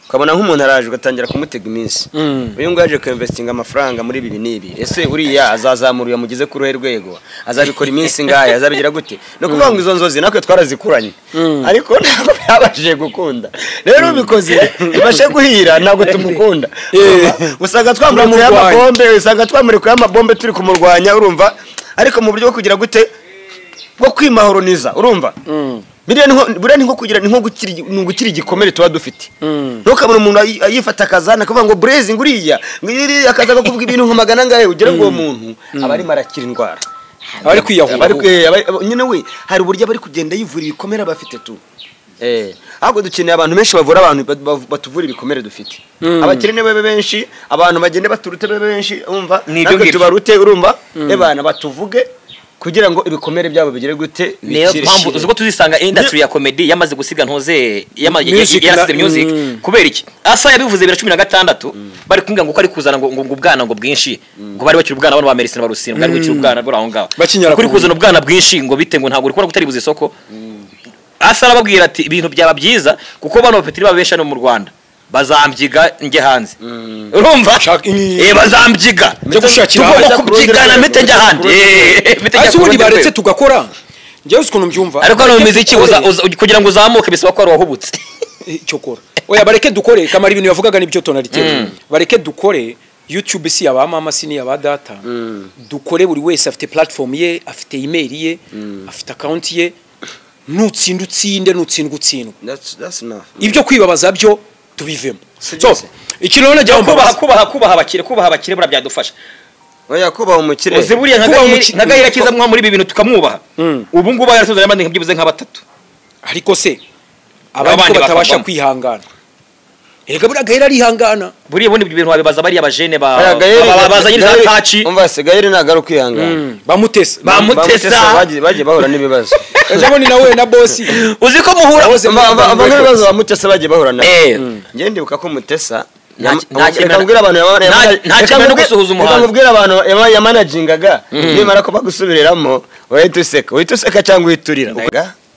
Speaker 1: ukabona nk'umuntu araje ugatangira kumutega iminsi uyu ngo yaje kuinvestinga amafaranga muri ibi n'ibi ese uriya azazamura yamugeze ku ruhe rwego azabikora iminsi ngaya azabigira gute no kuvuga ngo izo nzozi nakwe twarazikuranye ariko ntabwo byabashije gukunda rero ubikoze ibashe guhira ntabwo tumukunda usanga twamurekuye amabombe usanga twamurekuye amabombe turi kumurwanya urumva ariko mu buryo bwo kugira gute bwo kwimahoroniza urumva buriya ni nko kugira ni nko gukira igikomere tuba dufite ntukabona umuntu ayifata akazana akavuga ngo burezi nguriya ngiri akaza kuvuga ibintu nk'amagana ngahe ugira ngo uwo muntu aba arimo arakira indwara
Speaker 2: abari kwiyahura
Speaker 1: nyine we hari uburyo bari kugenda yivura ibikomere abafite tu ahubwo dukeneye abantu benshi bavura abantu batuvura ibikomere dufite abakire ne bebe benshi abantu bagende baturute bebe benshi umva natwe tubarute urumva ebana batuvuge kugira ngo ibikomere byabo bigire gute
Speaker 3: mpamvu uzi ko tuzisanga industry ya comedy yamaze gusiga ntoze yarasize music kubera iki asa yabivuze 2016 bari kumbwira ngo ko ari kuzana ngo ubwana ngo bwinshi ngo bari bakiri ubwana abantu ba Mercy barusina bari bakiri ubwana bwo aho ngaho kuri kuzana ubwana bwinshi ngo bite ngo ntabwo urikora gutaribuza isoko asa arababwira ati ibintu byaba byiza kuko bano bapetiri babesha no mu Rwanda bazambyiga nge hanze urumva bazambyiga
Speaker 2: byo gushakira
Speaker 3: kubyigana mete nge hanze
Speaker 2: ase ubundi baretse tugakora njye ukuntu mbyumva
Speaker 3: ariko no muziki kugira ngo uzamuke bisaba ko ari wahubutse
Speaker 2: cyo kora oya bareke dukore kamara ibintu yavugaga nibyo tonalite bareke dukore YouTube si aba mama sini aba data dukore buri wese afite platform ye afite email ye afite account ye nutsinde nutsindwa
Speaker 1: that's enough
Speaker 2: ibyo kwibabaza byo tubivemo so ikintu none jya
Speaker 3: kubaha abakire bura byadufasha
Speaker 1: oya kubaha umukire
Speaker 3: uziburiye nka gahira kiza mwa muri ibi bintu tukamwubaha ubu ngubu yarasuzanye abandi nkibyibuze nka batatu
Speaker 2: ariko se abandi batabasha kwihangana ega bura gahira arihangana
Speaker 3: buriye bundi ibintu babibaza bari abajene bazanye za tachi
Speaker 1: umva se gahira nagaru kwihangana
Speaker 2: bamutesa
Speaker 1: baje bahura n'ibibazo
Speaker 2: ejo ni nawe na boss
Speaker 3: uzi ko muhura
Speaker 1: ibibazo bamutesa baje bahura na nge ndibuka ko mutesa nakubwira abantu
Speaker 3: nta no gusuhuza umuhanzi
Speaker 1: nakubwira abantu ya managingaga nimara ko bagusubireramo uhita cyangwa uhiturira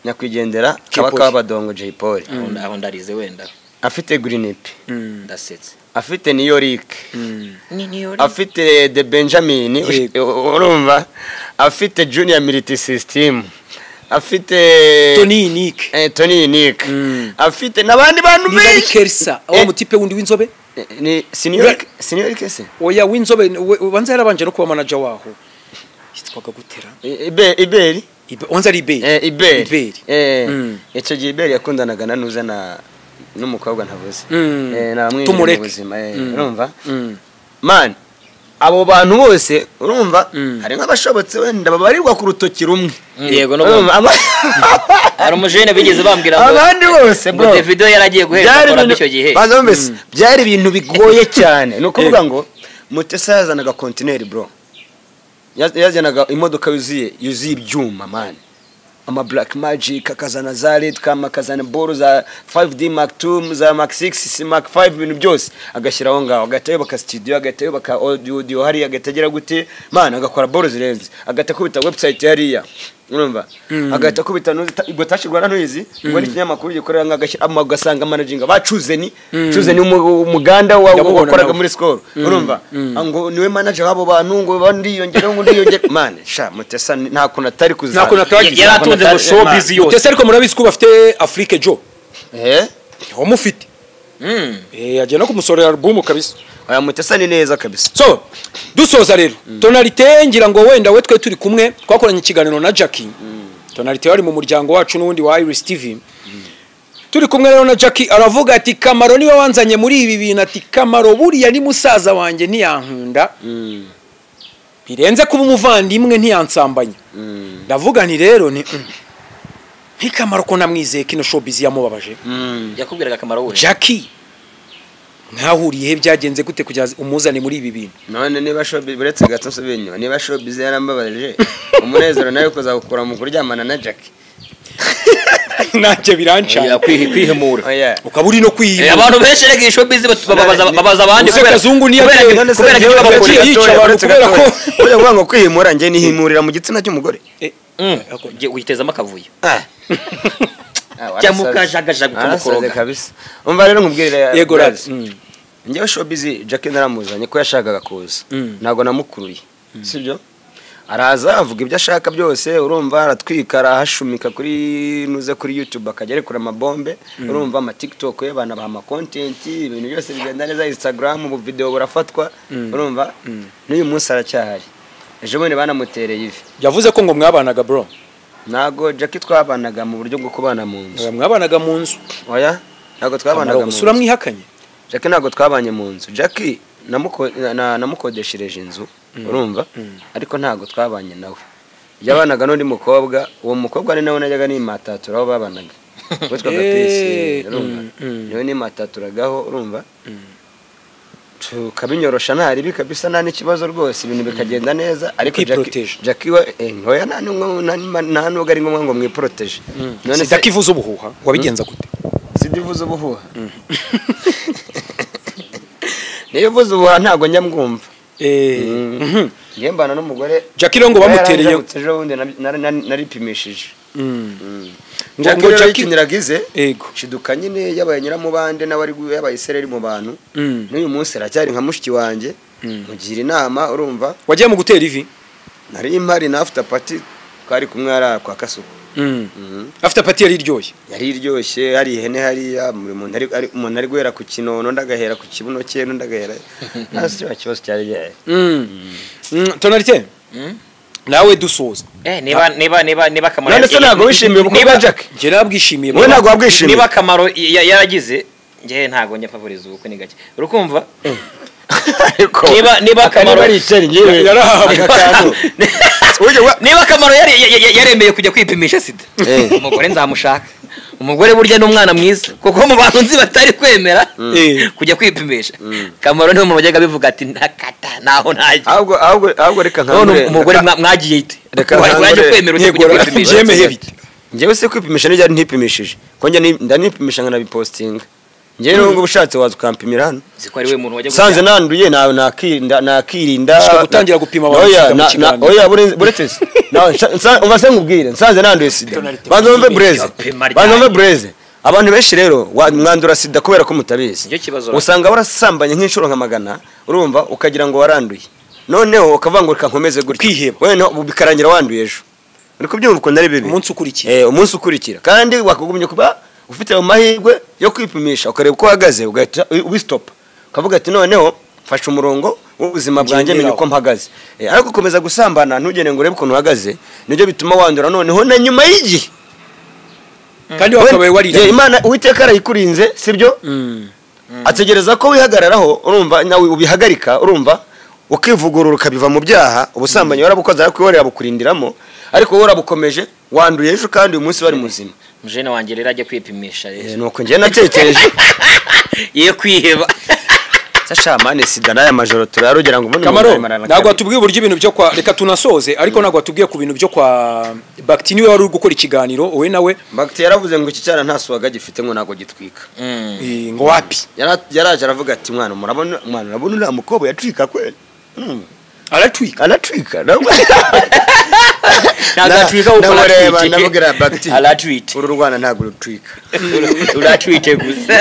Speaker 1: nyakwigendera kabaka w'abadongo Jay Paul
Speaker 3: aho ndarize wenda
Speaker 1: afite Green P
Speaker 3: ndasetse
Speaker 1: afite New York afite The Benjamin urumva afite Junior Military System afite Tony Unique afite nabandi bantu
Speaker 2: benshi Kersa aho mutipe wundi w'inzobe
Speaker 1: ni senior kese
Speaker 2: oya w'inzobe wanza yarabanje no kuba manager waho yitwaga gutera
Speaker 1: Iberi
Speaker 2: wanza ari Iberi
Speaker 1: icyo gihe Iberi yakundanaga na nuza na n'umukobwa ntavuze
Speaker 2: tumureke
Speaker 1: ubuzima urumva man abo bantu bose urumva hari nk'abashobotse wenda babarirwa ku rutoki rumwe
Speaker 3: yego no ari umujene bigeze bambwira ngo
Speaker 1: abandi bose bro
Speaker 3: Davido yaragiye guhera akora icyo gihe
Speaker 1: bazomese byari ibintu bigoye cyane no kuvuga ngo Mutesa yazanaga container bro yazanaga imodoka yuzuye ibyuma man ama Black Magic akazana za Red Cam akazana boro za 5D Mark 2 za Mark 6 Mark 5 ibintu byose agashyiraho ngaho agatayo baka studio agatayo baka audio hari agatagera gute man agakora boro zirenze agatakubita website hariya urumva agatakubita igwa tashirwa nano izi ngo n'ikinyamakuru gikorera ngagashyira amagasanga managing bacuze ni umuganda wakoraga muri score urumva ngo niwe manager wabo bantu ngo bandiyongera ngo ndiyongera man sha Mutesa nta kuntu atari kuza
Speaker 3: yaratunze ngo showbiz yose
Speaker 2: Mutesa ariko murabizi ko bafite Afrique Joe mufite agiye no kumusorera album kabisa
Speaker 1: aya Mutesa ni neza kabisa
Speaker 2: so dusoza rero tonalite ngira ngo wenda we twe turi kumwe twakoranye ikiganiro na Jackie tonalite wari mu muryango wacu n'undi wa Iris TV turi kumwe rero na Jackie aravuga ati Kamaro niwe wanzanye muri ibi bintu ati Kamaro buriya ni musaza wanjye ntiyankunda birenze kuba umuvandimwe ntiyansambanya ndavuga nti rero ni Kamaro ko namwizeye kino showbiz yamubabaje
Speaker 3: yakubwiraga Kamaro we
Speaker 2: Jackie mwahuriye byagenze gute kujya umuzane muri ibi bintu
Speaker 1: none niba showbiz buretse gato nsubinyo niba showbiz yarambabaje umunezero nayo kuzagukura mu kuryamana na Jackie
Speaker 2: nanjye birancana
Speaker 3: kwihimura
Speaker 2: ukaburi no kwihimura
Speaker 3: abantu benshi rege showbiz babaza abandi
Speaker 2: kubera kazungu niyo
Speaker 3: kubera gihe babakorera
Speaker 2: yica abantu kubera ko
Speaker 1: oya vuga ngo kwihimura nge nihimurira mu gitsina cy'umugore
Speaker 3: uyitezamo akavuyo cyamukajagajaga kumukoroga
Speaker 1: kabisa umva rero nkubwirira
Speaker 2: yego
Speaker 1: njyewe showbiz Jackie naramuzanye ko yashakaga kuza ntago namukuruye sibyo araza avuga ibyo ashaka byose urumva aratwika arahashumika kuri nuze kuri YouTube akagere kuri amabombe urumva ama TikTok ye bana bahama content ibintu byose bigenda neza Instagram ubu video burafatwa urumva n'uyu munsi aracyahari ejo bone banamutereye ivi
Speaker 2: yavuze ko ngo mwabanaga bro
Speaker 1: nago Jackie twabanaga mu buryo bwo kubana mu nzu
Speaker 2: mwabanaga mu nzu
Speaker 1: oya nago twabanaga mu nzu
Speaker 2: sura mwihakanye
Speaker 1: Jackie nago twabanye mu nzu Jackie namukodeshereje inzu urumva ariko ntago twabanye nawe yabanaga n'undi mukobwa uwo mukobwa ni nawe najyaga nimatatura aho babanaga witwa Baptiste urumva niwe nimataturagaho urumva tukabinyorosha ntari bikabisa nta n'ikibazo rwose ibintu bikagenda neza ariko Jackie we ntoya nta nubwo ari ngombwa ngo mwiproteje
Speaker 2: none se kivuza ubuhuha wabigenza gute
Speaker 1: sidivuza ubuhuha niyo vuza ubuhuha ntago njya mwumva yembana n'umugore
Speaker 2: Jackie ngo bamutereye
Speaker 1: ejo bundi naripimishije ngo Jackie nyiragize shiduka nyine yabaye nyiramubande n'abari yabaye isereri mu bantu n'uyu munsi aracyari nka mushiki wanjye mugira inama urumva
Speaker 2: wagiye mu gutera ivi
Speaker 1: nari impari na after party twari kumwe ara kwa Kasuku
Speaker 2: after party yari
Speaker 1: iryoshye hari ihene hari umuntu ari guhera ku kinono ndagahera ku kibuno cye ndagahera nasi kibazo cyari yaye
Speaker 2: tonalite nawe dusoza
Speaker 3: niba kamaro
Speaker 1: none se ntago wishimiye ubukwe bwa Jackie
Speaker 2: nje nabwishimiye
Speaker 1: wowe ntago wabwishimiye
Speaker 3: niba kamaro yaragize nje ntago njya favorize ubukwe ni gake urukumva niba kamaro
Speaker 1: ari iceri ngiye
Speaker 3: niba kamaro yaremeye kujya kwipimisha sida umugore nzamushaka umugore burya n'umwana mwiza kuko mu bantu nzi batari kwemera kujya kwipimisha kamaro niho mubajyaga bivuga ati ntakata naho ntaje
Speaker 1: ahubwo reka
Speaker 3: nkangure umugore mwagiye ite waje kwemera ujye kujya kwipimisha
Speaker 2: byemeye bite
Speaker 1: njyewe se kwipimisha n'ijya ntipimishije ko njye ndanipimisha nkanabipostinga njye n'ubwo bushatse waza ukampimira hano
Speaker 3: ziko ari we muntu wajya
Speaker 1: sanze nanduye nakirinda
Speaker 2: gutangira gupima abantu
Speaker 1: oya buretse umva se nkubwire nsanze nanduye sida banzomve breze abantu benshi rero mwandura sida kubera ko mutabizi usanga warasambanye nk'inshuro nka magana urumva ukagira ngo waranduye noneho ukavuga ngo reka nkomeze gutya wene bikarangira wanduye ejo uri kubyumva uko nari bibi umunsi ukurikira kandi wakugumye kuba ufite amahirwe yo kwipimisha ukareba uko uhagaze ugahita ubistop ukavuga ati noneho fasha umurongo w'ubuzima bwanjye menye uko mpagaze ariko ukomeza gusambana ntugende ngo urebe ukuntu uhagaze nibyo bituma wandura noneho na nyuma y'igihe
Speaker 2: kandi wakabaye warira
Speaker 1: Imana Uwiteka arayikurinze sibyo ategereza ko wihagararaho urumva nawe ubihagarika urumva ukivugurura ukabiva mu byaha ubusambanyi warabukoze ariko worera bukurindiramo ariko worabukomeje wanduye ejo kandi uyu munsi bari muzima
Speaker 3: mujene wanjye rero ajya kwipimisha rero
Speaker 1: nuko ngiye natekereje
Speaker 3: iyo kwiheba
Speaker 1: sashamane sida n'aya majoro turarugera ngo umuntu
Speaker 2: Kamaro ntabwo atubwiye uburyo ibintu byo kwa reka tunasoze ariko ntabwo atubwiye ku bintu byo kwa Bakti niwe wari gukora ikiganiro wowe nawe
Speaker 1: Bakti yaravuze ngo iki cyana nta swaga gifite ngo ntabwo gitwika
Speaker 2: ngo wapi
Speaker 1: yaraje aravuga ati mwana murabona uriya mukobwa yatwika kweli
Speaker 2: aratwika
Speaker 3: nagatwika
Speaker 1: uko navugira Bakti
Speaker 3: aratwite
Speaker 1: uru Rwanda ntabwo rutwika
Speaker 3: uratwite gusa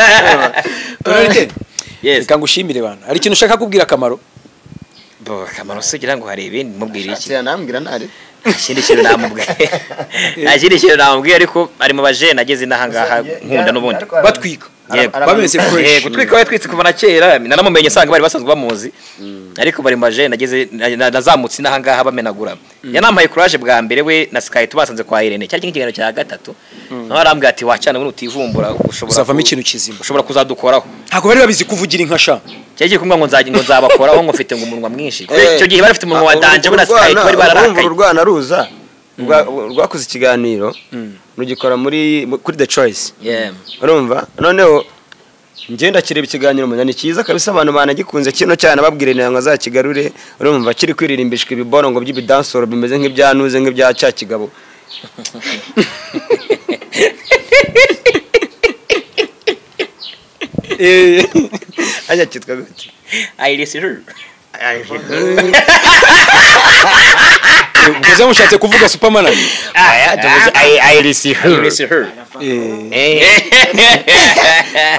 Speaker 2: yes kangushimire bana ari ikintu ushaka kubwira Kamaro
Speaker 3: Kamaro sugira ngo hari ibindi mubwira iki
Speaker 1: yanambwira ntari
Speaker 3: ikindi kintu namubwiye ariko ari mu bajene ageze inahangaha nkunda n'ubundi
Speaker 2: batwika bameze fresh
Speaker 3: gutwika yatwitse kuva na kera nanamumenye sanga bari basanzwe bamuzi ariko bari mu bajene ageze nazamutse inahangaha bamenagura yanampaye courage bwa mbere we na Sky tubasanze kwa Irene cyari kintu cya gatatu naho arambwira ati wacana ubu utivumbura ushobora
Speaker 2: kuzavamo ikintu kizima
Speaker 3: ushobora kuzadukoraho
Speaker 2: ntabwo bari babizi kuvugira inkasha
Speaker 3: cyagiye kumwe ngo nzabakoraho ngo mfite ngo umunwa mwinshi icyo gihe bari bafite umunwa wa danje na Sky bari bararakaye
Speaker 1: urwana ruza rwakoze ikiganiro rugikora kuri The Choice urumva noneho ngenda kireba ikiganiro ni cyiza kabisa abantu banagikunze kino cyane babwire ngo azakigarure urumva kiri kwiririmbishwa ibiborongo by'ibidansoro bimeze nk'ibyanuze nk'ibya cya kigabo anya kitwa gute
Speaker 2: Muze mushatse kuvuga Superman
Speaker 1: Iris her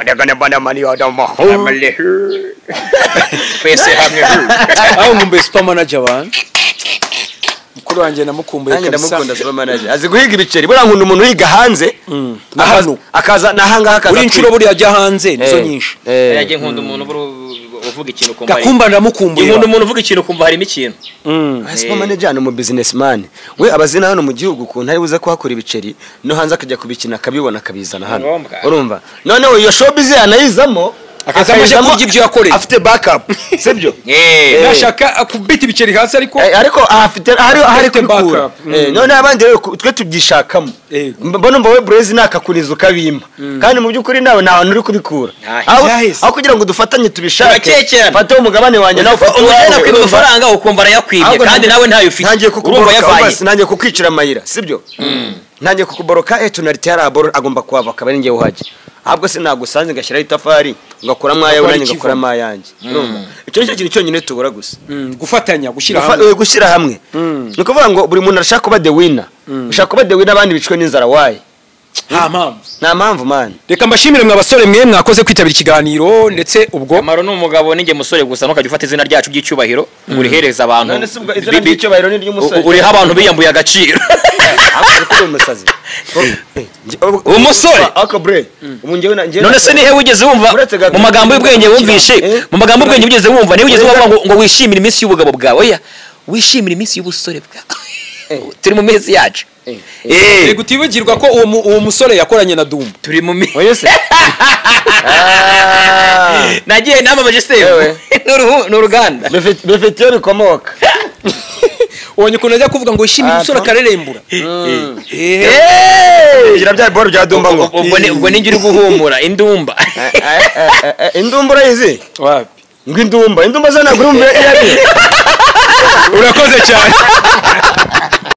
Speaker 1: ndagana bana mani odamo
Speaker 3: twese hamwe
Speaker 2: aho ngumbe Superman jaban mukuru wanjye namukumbuye
Speaker 1: kabisa ndamukunda Superman azi guhiga ibiceri bura nkunda umuntu wiga hanze akaza nahanga akaza
Speaker 2: uri incuro buri ajya hanze nizo nyinshi
Speaker 3: yaje nkunda umuntu uvuga ikintu kumva
Speaker 2: gakumba ndamukumbuye
Speaker 3: nkunda umuntu uvuga ikintu kumva harimo ikintu
Speaker 1: Superman jana mu businessman we abazina hano mu gihugu kuntu ari buze kuhakora ibiceri no hanze akajya kubikina akabibona akabizana hano urumva noneho iyo showbiz yanayizamo
Speaker 2: akazamaje kurya ibyo yakoreye
Speaker 1: afite backup sibyo
Speaker 2: nashaka akubita ibiceri hasi ariko
Speaker 1: afite hari kubikura none abandi twe tubyishakamo mbona mbawe Blaze nakakuriza ukabimpa kandi mu byukuri nawe nta bantu uri kubikura aho kugira ngo dufatanye tubishake fata umugabane wanjye nawe
Speaker 3: umujyana kwiba amafaranga ukumva arayakwibye kandi nawe ntayo ufite
Speaker 1: urumva yavaye nanjye kukwicira amayira sibyo nanjye kukuboroka tunarite yaraboro agomba kuhava akaba ari ngiye uhajye ahubwo se nagusanze ngashyiraho itafari ngakora amaye nanjye ngakora amayanjye urumva icyo nicyo kintu cyonyine tubura gusa
Speaker 2: gufatanya gushyira
Speaker 1: hamwe ni ukuvuga ngo buri muntu arashaka kuba the winner ushaka kuba the winner abandi bicwe n'inzara waye nta mpamvu man
Speaker 2: reka mbashimire mwe abasore mwe mwakoze kwitabira ikiganiro ndetse ubwo
Speaker 3: Kamaro ni umugabo ninjye musore gusa ntukajya ufata izina ryacu by'icyubahiro urihereza abantu
Speaker 1: none se izina ry'icyubahiro ni ry'umusore
Speaker 3: uriho abantu biyambuye agaciro umusore none se nihe wigeze wumva mu magambo y'ubwenge wumvishe mu magambo y'ubwenge wigeze wumva nihe wigeze wumva ngo wishimire iminsi y'ubugabo bwawe oya wishimire iminsi y'ubusore bwawe turi mu mezi yacu
Speaker 2: gutibagirwa ko uwo musore yakoranye na Dumba
Speaker 3: turi mu mezi nagiye namabaje se ni uruganda
Speaker 1: befetiyo rikomoka
Speaker 2: ubonye ukuntu ajya kuvuga ngo wishimire umusore akarerembura
Speaker 1: bigira bya boro bya Dumba ngo
Speaker 3: ubwo ninjye uri guhumura indumba
Speaker 1: indumba urayizi ngo indumba zo ntabwo urumva
Speaker 2: urakoze cyane